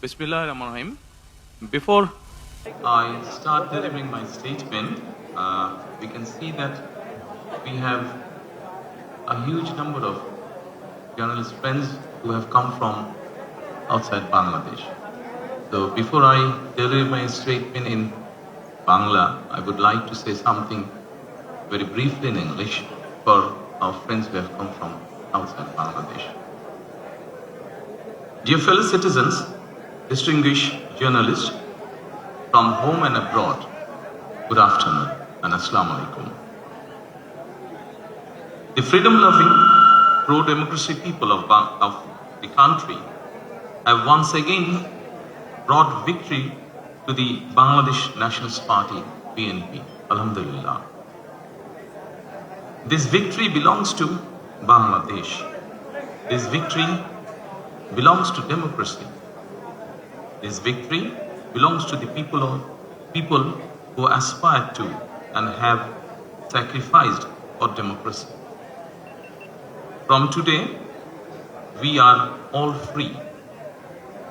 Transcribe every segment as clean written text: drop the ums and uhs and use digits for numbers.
Bismillahirrahmanirrahim. Before I start delivering my statement, we can see that we have a huge number of journalist friends who have come from outside Bangladesh. So before I deliver my statement in Bangla, I would like to say something very briefly in English for our friends who have come from outside Bangladesh. Dear fellow citizens, distinguished journalists from home and abroad, good afternoon and Assalamu alaikum. The freedom-loving, pro-democracy people of the country have once again brought victory to the Bangladesh Nationalist Party, BNP. Alhamdulillah. This victory belongs to Bangladesh. This victory belongs to democracy. This victory belongs to the people who aspire to and have sacrificed for democracy. From today, we are all free,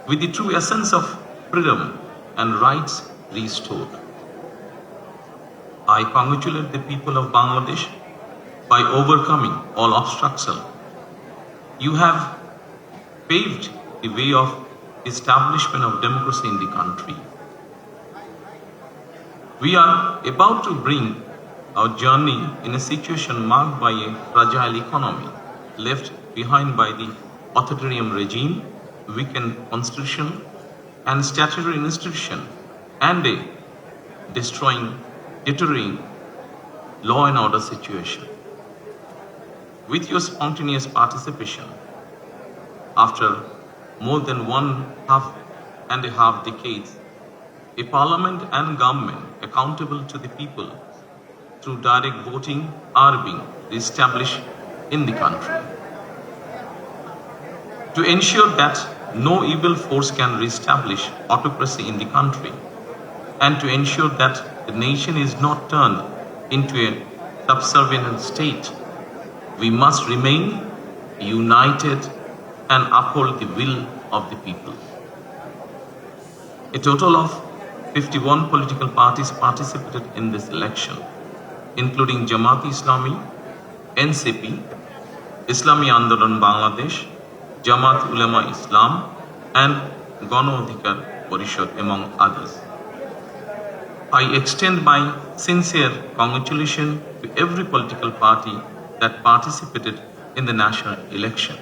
with the true essence of freedom and rights restored. I congratulate the people of Bangladesh by overcoming all obstacles. You have paved the way of establishment of democracy in the country. We are about to bring our journey in a situation marked by a fragile economy, left behind by the authoritarian regime, weakened constitution and statutory institution, and a deteriorating law and order situation. With your spontaneous participation, after more than 1.5 decades, a parliament and government accountable to the people through direct voting are being established in the country. To ensure that no evil force can reestablish autocracy in the country, and to ensure that the nation is not turned into a subservient state, we must remain united and uphold the will of the people. A total of 51 political parties participated in this election, including Jamaat-e-Islami, NCP, Islami Andolan Bangladesh, Jamaat Ulema Islam, and Gano Adhikar Parishad, among others. I extend my sincere congratulations to every political party that participated in the national election,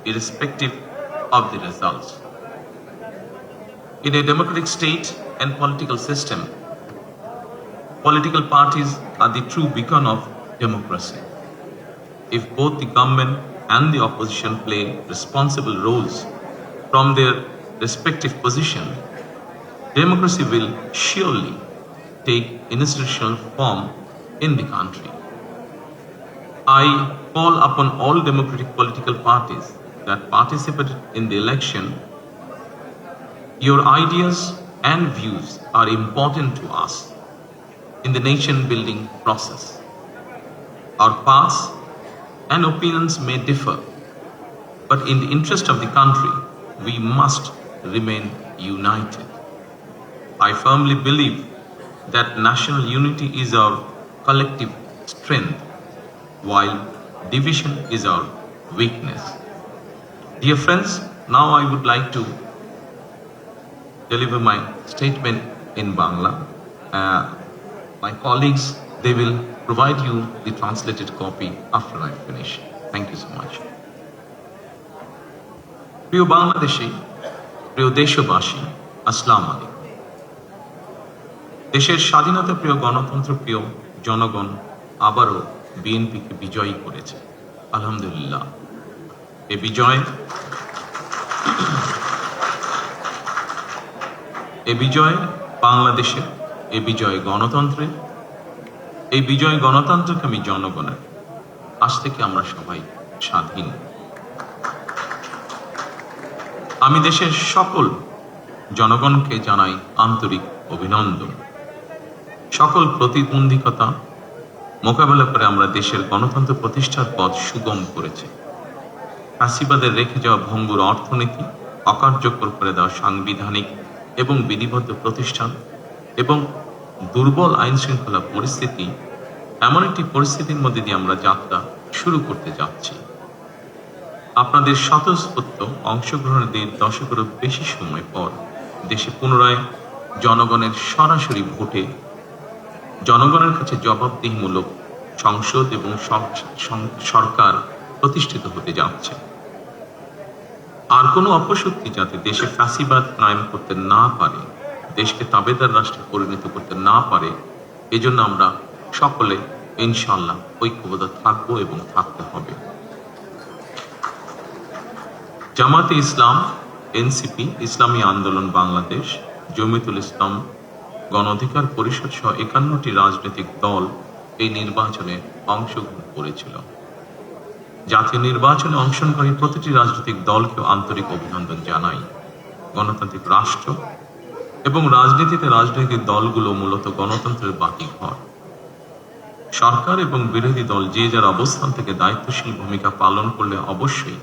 irrespective of the results. In a democratic state and political system, political parties are the true beacon of democracy. If both the government and the opposition play responsible roles from their respective positions, democracy will surely take institutional form in the country. I call upon all democratic political parties that participated in the election. Your ideas and views are important to us in the nation-building process. Our paths and opinions may differ, but in the interest of the country, we must remain united. I firmly believe that national unity is our collective strength, while division is our weakness. Dear friends, now I would like to deliver my statement in Bangla. My colleagues, they will provide you the translated copy after I finish. Thank you so much. প্রিয় বাংলাদেশী, প্রিয় দেশবাসী, আসসালামু আলাইকুম। দেশের স্বাধীনতা প্রিয় গণতন্ত্র প্রিয় জনগণ আবারও বিএনপিকে বিজয়ী করেছে। আলহামদুলিল্লাহ। এই বিজয় বাংলাদেশের, এই বিজয় গণতন্ত্রের, এই বিজয় গণতন্ত্রকামী জনগণের। আজ থেকে আমরা সবাই স্বাধীন। আমি দেশের সকল জনগণকে জানাই আন্তরিক অভিনন্দন। সকল প্রতিবন্ধকতা মোকাবেলা করে আমরা দেশের গণতন্ত্র প্রতিষ্ঠার পথ সুগম করেছি। ফ্যাসিবাদের রেখে যাওয়া ভঙ্গুর অর্থনীতি, অকার্যকর করে দেওয়া সাংবিধানিক এবং বিধিবদ্ধ প্রতিষ্ঠান এবং দুর্বল আইন শৃঙ্খলা পরিস্থিতি, এমন একটি পরিস্থিতির মধ্যে দিয়ে আমরা যাত্রা শুরু করতে যাচ্ছি। আপনাদের স্বতঃস্ফূর্ত অংশগ্রহণের 1.5 দশকেরও বেশি সময় পর দেশে পুনরায় জনগণের সরাসরি ভোটে জনগণের কাছে জবাবদিহিমূলক সংসদ এবং সরকার প্রতিষ্ঠিত হতে যাচ্ছে। আর কোনো অপশক্তি যাতে দেশে ফ্যাসিবাদ কায়েম করতে না পারে, দেশকে তাবেদার রাষ্ট্রে পরিণত করতে না পারে, এজন্য আমরা সকলে ইনশাআল্লাহ ঐক্যবদ্ধ থাকবো এবং থাকতে হবে। জামাতে ইসলাম, এনসিপি, ইসলামী আন্দোলন বাংলাদেশ, জমিয়তুল ইসলাম, গণ অধিকার পরিষদ সহ 51টি রাজনৈতিক দল এই নির্বাচনে অংশগ্রহণ করেছিল। জাতীয় নির্বাচনে অংশগ্রহণকারী প্রতিটি রাজনৈতিক দলকেও আন্তরিক অভিনন্দন জানাই। গণতান্ত্রিক রাষ্ট্র এবং রাজনীতিতে রাজনৈতিক দলগুলো মূলত গণতন্ত্রের বাতিঘর। সরকার এবং বিরোধী দল যে যার অবস্থান থেকে দায়িত্বশীল ভূমিকা পালন করলে অবশ্যই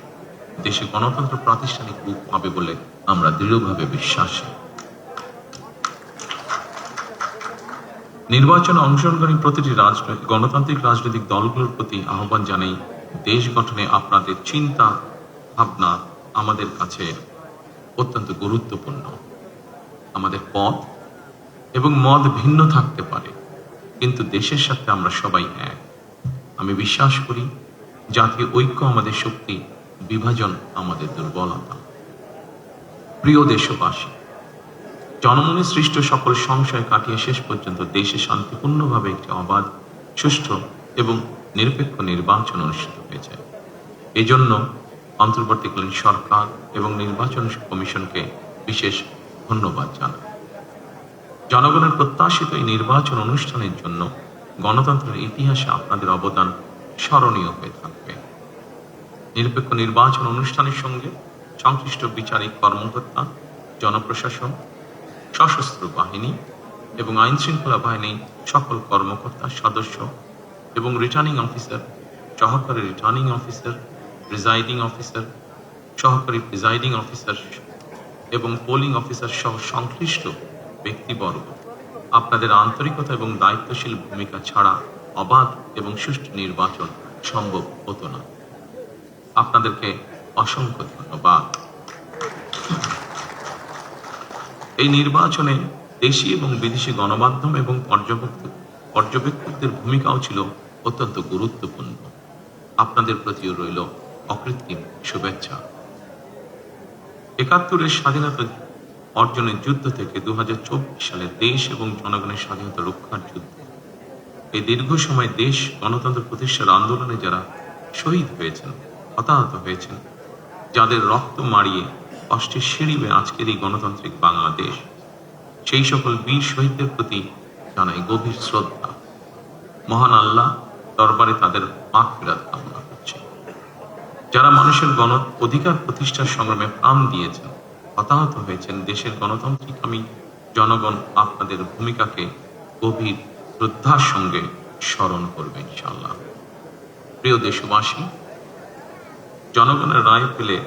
দেশে গণতন্ত্র প্রাতিষ্ঠানিক রূপ পাবে বলে আমরা দৃঢ়ভাবে বিশ্বাসী। নির্বাচনে অংশগ্রহণকারী প্রতিটি গণতান্ত্রিক রাজনৈতিক দলগুলোর প্রতি আহ্বান জানাই, দেশ গঠনে আপনাদের চিন্তা ভাবনা আমাদের কাছে অত্যন্ত গুরুত্বপূর্ণ। আমাদের পথ এবং মত ভিন্ন থাকতে পারে, কিন্তু দেশের সাথে আমরা সবাই এক। আমি বিশ্বাস করি জাতীয় ঐক্য আমাদের শক্তি, বিভাজন আমাদের দুর্বলতা। প্রিয় দেশবাসী, জনমনে সৃষ্ট সকল সংশয় কাটিয়ে শেষ পর্যন্ত দেশে শান্তিপূর্ণভাবে একটি অবাধ, সুষ্ঠু এবং নিরপেক্ষ নির্বাচন অনুষ্ঠিত হয়েছে। এজন্য অন্তর্বর্তীকালীন সরকার এবং নির্বাচন কমিশনকে বিশেষ ধন্যবাদ জানাই। জনগণের প্রত্যাশিত এই নির্বাচন অনুষ্ঠানের জন্য গণতন্ত্রের ইতিহাসে আপনাদের অবদান স্মরণীয় হয়ে থাকবে। নিরপেক্ষ নির্বাচন অনুষ্ঠানের সঙ্গে সংশ্লিষ্ট বিচারিক কর্মকর্তা, জনপ্রশাসন, সশস্ত্র বাহিনী এবং আইন শৃঙ্খলা বাহিনী সকল কর্মকর্তা, সদস্য এবং রিটার্নিং অফিসার, সহকারী রিটার্নিং অফিসার, প্রিজাইডিং অফিসার, সহকারী প্রিজাইডিং অফিসার এবং পোলিং অফিসার সহ সংশ্লিষ্ট ব্যক্তিবর্গ, আপনাদের আন্তরিকতা এবং দায়িত্বশীল ভূমিকা ছাড়া অবাধ এবং সুষ্ঠু নির্বাচন সম্ভব হতো না। আপনাদেরকে অসংখ্য ধন্যবাদ। এই নির্বাচনে দেশি এবং বিদেশি গণমাধ্যম এবং পর্যবেক্ষকদের ভূমিকাও ছিল অত্যন্ত গুরুত্বপূর্ণ। আপনাদের প্রতিও রইল অকৃত্রিম শুভেচ্ছা। ৭১-এর স্বাধীনতা অর্জনের যুদ্ধ থেকে ২০২৪ সালে দেশ এবং জনগণের স্বাধীনতা রক্ষার যুদ্ধ, এই দীর্ঘ সময় দেশ গণতন্ত্র প্রতিষ্ঠার আন্দোলনে যারা শহীদ হয়েছেন, হতাহত হয়েছেন, যাদের রক্ত মাড়িয়ে কষ্টের সিঁড়ি বেয়ে আজকের এই গণতান্ত্রিক বাংলাদেশ, সেই সকল বীর শহীদদের প্রতি জানাই গভীর শ্রদ্ধা। মহান আল্লাহ দরবারে তাদের মাগফিরাত কামনা করছি। যারা মানুষের গণ অধিকার প্রতিষ্ঠার সংগ্রামে প্রাণ দিয়েছেন, হতাহত হয়েছেন, দেশের গণতান্ত্রিকামী জনগণ আপনাদের ভূমিকাকে গভীর শ্রদ্ধার সঙ্গে স্মরণ করবে ইনশাআল্লাহ। প্রিয় দেশবাসী, জনগণের রায় পেলে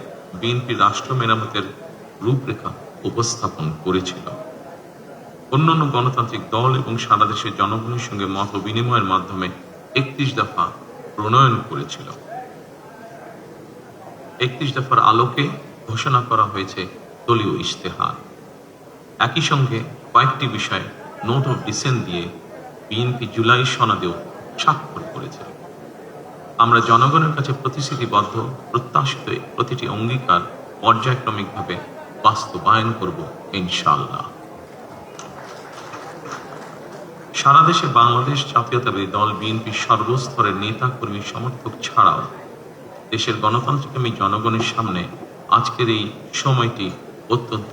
বিএনপি রাষ্ট্র মেরামতের রূপরেখা উপস্থাপন করেছিল। অন্যান্য গণতান্ত্রিক দল এবং সারা দেশের জনগণের সঙ্গে মত বিনিময়ের মাধ্যমে ৩১ দফা প্রণয়ন করেছিল। ৩১ দফার আলোকে ঘোষণা করা হয়েছে দলীয় ইশতেহার। একই সঙ্গে কয়েকটি বিষয়ে নোট অফ ডিসেন্ট দিয়ে বিএনপি জুলাই সনদেও স্বাক্ষর করেছে। আমরা জনগণের কাছে প্রতিশ্রুতিবদ্ধ, প্রত্যাশিত প্রতিটি অঙ্গীকার পর্যায়ক্রমিকভাবে বাস্তবায়ন করব ইনশাআল্লাহ। সারা দেশে বাংলাদেশ জাতীয়তাবাদী দল বিএনপি সর্বস্তরের নেতা কর্মী সমর্থক ছাড়াও দেশের গণতান্ত্রিকামী জনগণের সামনে আজকের এই সময়টি অত্যন্ত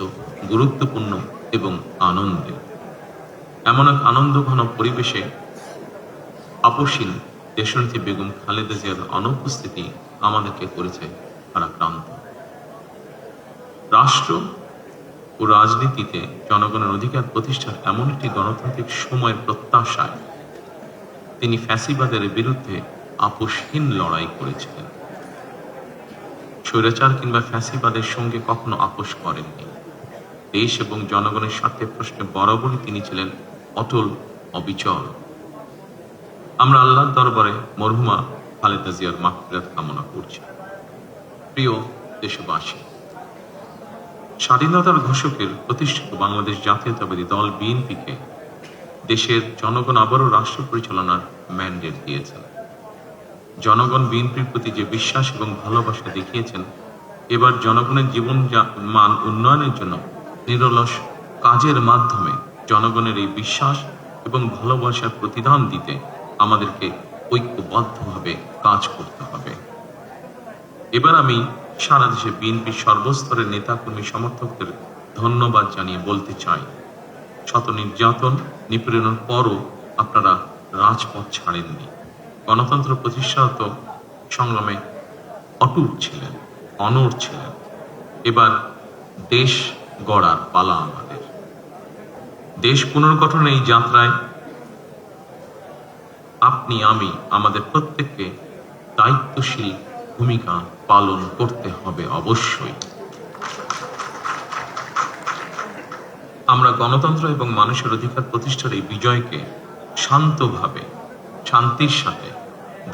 গুরুত্বপূর্ণ এবং আনন্দের। এমন এক আনন্দঘন পরিবেশে আপসীন দেশনেত্রী বেগম খালেদা জিয়ার অনুপস্থিতি আমাদেরকে করেছে ভারাক্রান্ত। রাষ্ট্র ও রাজনীতিতে জনগণের অধিকার প্রতিষ্ঠার এমন একটি গণতান্ত্রিক সময়ের প্রত্যাশায় তিনি ফ্যাসিবাদের বিরুদ্ধে আপোষহীন লড়াই করেছিলেন। স্বৈরাচার কিংবা ফ্যাসিবাদের সঙ্গে কখনো আপোষ করেননি। দেশ এবং জনগণের স্বার্থের প্রশ্নে বরাবরই তিনি ছিলেন অটল, অবিচল। আমরা আল্লাহর দরবারে মরহুমা খালেদা জিয়ার মাগফিরাত কামনা করছি। প্রিয় দেশবাসী, স্বাধীনতার ঘোষকের প্রতিষ্ঠিত বাংলাদেশ জাতীয়তাবাদী দল বিএনপিকে দেশের জনগণ আবারও রাষ্ট্র পরিচালনার ম্যান্ডেট দিয়েছেন। জনগণ বিএনপির প্রতি যে বিশ্বাস এবং ভালোবাসা দেখিয়েছেন, এবার জনগণের জীবন মান উন্নয়নের জন্য নিরলস কাজের মাধ্যমে জনগণের এই বিশ্বাস এবং ভালোবাসার প্রতিদান দিতে আমাদেরকে ঐক্যবদ্ধভাবে কাজ করতে হবে। এবার আমি সারা দেশে বিএনপির সর্বস্তরের নেতাকর্মী সমর্থকদের ধন্যবাদ জানিয়ে বলতে চাই, শত নির্যাতন নিপীড়নের পরও আপনারা রাজপথ ছাড়েননি। গণতন্ত্র প্রতিষ্ঠাত সংগ্রামে অটুট ছিলেন, অনড় ছিলেন। এবার দেশ গড়ার পালা আমাদের। দেশ পুনর্গঠনের এই যাত্রায় আপনি, আমি, আমাদের প্রত্যেককে দায়িত্বশীল ভূমিকা পালন করতে হবে অবশ্যই। আমরা গণতন্ত্র এবং মানুষের অধিকার প্রতিষ্ঠার এই বিজয়কে শান্তভাবে, শান্তির সাথে,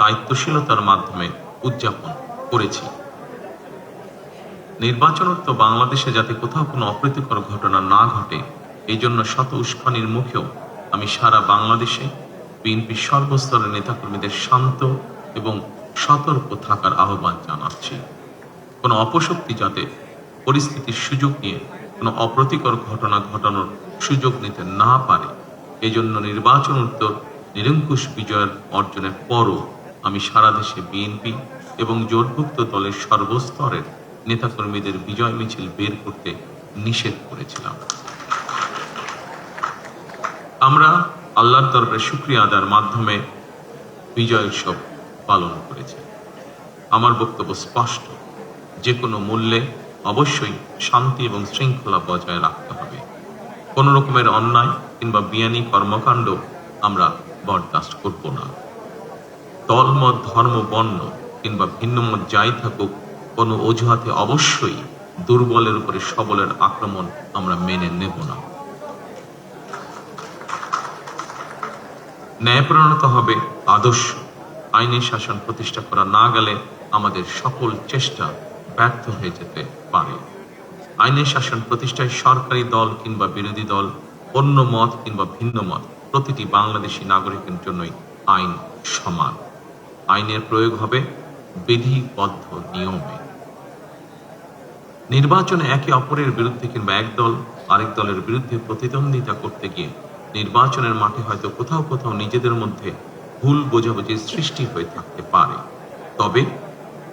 দায়িত্বশীলতার মাধ্যমে উদযাপন করেছি। নির্বাচনোত্ত বাংলাদেশে যাতে কোথাও কোনো অপ্রীতিকর ঘটনা না ঘটে, এই জন্য শত উস্কানির মুখেও আমি সারা বাংলাদেশে বিএনপির সর্বস্তরের নেতাকর্মীদের শান্ত এবং সতর্ক থাকার আহ্বান জানাচ্ছি। কোনো অপশক্তি যাতে পরিস্থিতির সুযোগ নিয়ে কোনো অপ্রীতিকর ঘটনা ঘটানোর সুযোগ নিতে না পারে, এজন্য নির্বাচন উত্তর নিরঙ্কুশ বিজয়ের অর্জনের পরও আমি সারা দেশে বিএনপি এবং জোটভুক্ত দলের সর্বস্তরের নেতাকর্মীদের বিজয় মিছিল বের করতে নিষেধ করেছিলাম। আমরা আল্লাহর দরবারে শুকরিয়া আদায়ের মাধ্যমে বিজয় উৎসব পালন করেছি। আমার বক্তব্য স্পষ্ট, যে কোনো মূল্যে অবশ্যই শান্তি এবং শৃঙ্খলা বজায় রাখতে হবে। কোন রকমের অন্যায় কিংবা বিয়ানি কর্মকাণ্ড আমরা বরদাস্ত করব না। দলমত, ধর্ম, বর্ণ কিংবা ভিন্নমত যাই থাকুক, কোনো অজুহাতে অবশ্যই দুর্বলের উপরে সবলের আক্রমণ আমরা মেনে নেব না। ন্যায়পরায়ণতা হবে আদর্শ। আইনের শাসন প্রতিষ্ঠা করা না গেলে আমাদের সকল চেষ্টা ব্যর্থ হয়ে যেতে পারে। আইনের শাসন প্রতিষ্ঠায় সরকারি দল কিংবা বিরোধী দল, অন্য মত কিংবা ভিন্ন মত, প্রতিটি বাংলাদেশী নাগরিকের জন্যই আইন সমান। আইনের প্রয়োগ হবে বিধিবদ্ধ নিয়মে। নির্বাচনে একে অপরের বিরুদ্ধে কিংবা এক দল আরেক দলের বিরুদ্ধে প্রতিদ্বন্দ্বিতা করতে গিয়ে নির্বাচনের মাঠে হয়তো কোথাও কোথাও নিজেদের মধ্যে ভুল বোঝাবুঝির সৃষ্টি হয়ে থাকতে পারে। তবে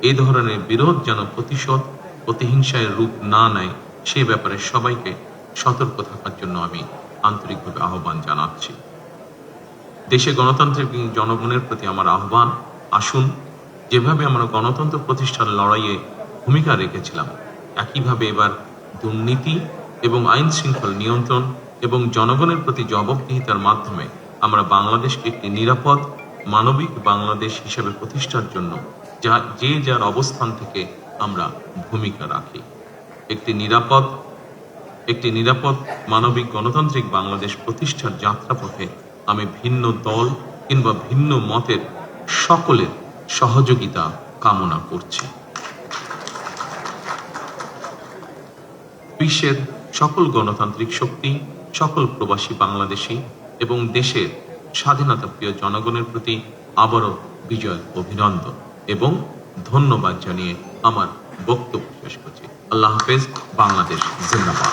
এই ধরনের বিরোধ যেন প্রতিশোধ, প্রতিহিংসায় রূপ না নেয়, সে ব্যাপারে সবাইকে সতর্ক থাকার জন্য আমি আন্তরিকভাবে আহ্বান জানাচ্ছি। দেশে গণতান্ত্রিক জনগণের প্রতি আমার আহ্বান, আসুন যেভাবে আমরা গণতন্ত্র প্রতিষ্ঠার লড়াইয়ে ভূমিকা রেখেছিলাম, একইভাবে এবার দুর্নীতি এবং আইন শৃঙ্খলা নিয়ন্ত্রণ এবং জনগণের প্রতি জবাবদিহিতার মাধ্যমে আমরা বাংলাদেশকে একটি নিরাপদ, মানবিক বাংলাদেশ হিসেবে প্রতিষ্ঠার জন্য যে যার অবস্থান থেকে আমরা ভূমিকা রাখি। একটি নিরাপদ মানবিক গণতান্ত্রিক বাংলাদেশ প্রতিষ্ঠার যাত্রাপথে আমি ভিন্ন দল কিংবা ভিন্ন মতের সকলের সহযোগিতা কামনা করছি। বিশ্বের সকল গণতান্ত্রিক শক্তি, সকল প্রবাসী বাংলাদেশী এবং দেশের স্বাধীনতা প্রিয় জনগণের প্রতি আবারও বিজয় অভিনন্দন এবং ধন্যবাদ জানিয়ে আমার বক্তব্য শেষ করছি। আল্লাহ হাফেজ। বাংলাদেশ জিন্দাবাদ।